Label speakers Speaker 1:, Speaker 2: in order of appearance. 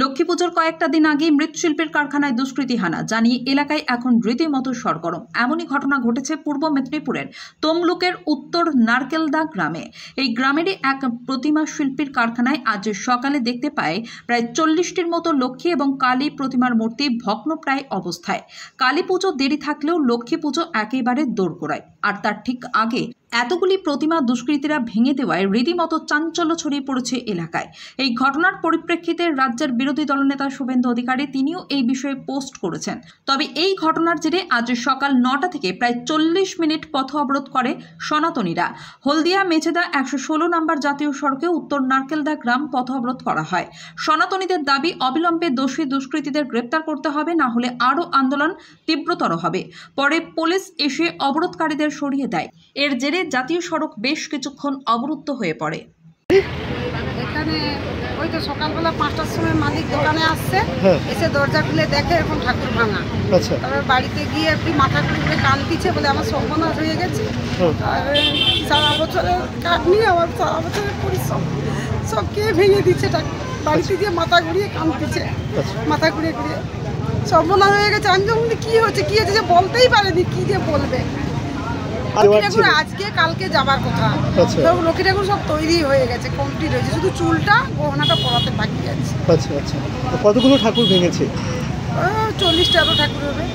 Speaker 1: লক্ষ্মী পুজোর কয়েকটা দিন আগেই মৃৎশিল্পের কারখানায় দুষ্কৃতী হানা জানিয়ে এলাকায় এখন রীতিমতো সরগরম। এমনই ঘটনা ঘটেছে পূর্ব মেদিনীপুরের তমলুকের উত্তর নারকেলদা গ্রামে। এই গ্রামেরই এক প্রতিমা শিল্পীর কারখানায় আজ সকালে দেখতে পায় প্রায় 40টির মতো লক্ষ্মী এবং কালী প্রতিমার মূর্তি ভগ্নপ্রায় অবস্থায়। কালী পুজো দেরি থাকলেও লক্ষ্মী পুজো একেবারে দোরগোড়ায়। আর তার ঠিক আগে এতগুলি প্রতিমা দুষ্কৃতীরা ভেঙে দেওয়ায় রীতিমতো চাঞ্চল্য ছড়িয়ে পড়েছে এলাকায়। এই ঘটনার পরিপ্রেক্ষিতে রাজ্যের বিরোধী দলনেতা শুভেন্দু অধিকারী তিনিও এই বিষয়ে পোস্ট করেছেন। তবে এই ঘটনার জেরে আজ সকাল 9টা থেকে প্রায় 40 মিনিট পথ অবরোধ করে সনাতনীরা। হলদিয়া মেচেদা 116 নম্বর জাতীয় সড়কে উত্তর নারকেলদা গ্রাম পথ অবরোধ করা হয়। সনাতনীদের দাবি অবিলম্বে দোষী দুষ্কৃতীদের গ্রেপ্তার করতে হবে, না হলে আরও আন্দোলন তীব্রতর হবে। পরে পুলিশ এসে অবরোধকারীদের সরিয়ে দেয়। এর জেরে জাতীয় সড়ক বেশ কিছুক্ষণ অবরুদ্ধ হয়ে পড়ে।
Speaker 2: এখানে ওই তো সকালবেলা 5টার সময় মালিক দোকানে আসছে, এসে দরজা খুলে দেখে এখন ঠাকুর ভাঙা। তারপর বাড়িতে গিয়ে একটু মাথা খুলে কাঁদতিছে, বলে আমার সর্বনাশ হয়ে গেছে। আর সারা বছরের কাঠ নিয়ে আমার সারা বছরের পরিশ্রম সব কে ভেঙে দিচ্ছে। বাড়িতে গিয়ে মাথা ঘুরিয়ে কাঁদতিছে, মাথা ঘুরিয়ে ঘুরিয়ে সর্বনাশ হয়ে গেছে। আমি যখন কি হয়েছে যে বলতেই পারেনি, কি যে বলবে। আজকে কালকে যাবার কথা, লক্ষ্মী ঠাকুর সব তৈরি হয়ে গেছে, কমপ্লিট হয়েছে, শুধু চুলটা গহনাটা পরাতে বাকি আছে।
Speaker 3: আচ্ছা আচ্ছা, কতগুলো ঠাকুর ভেঙেছে?
Speaker 2: 40টা ঠাকুর হবে।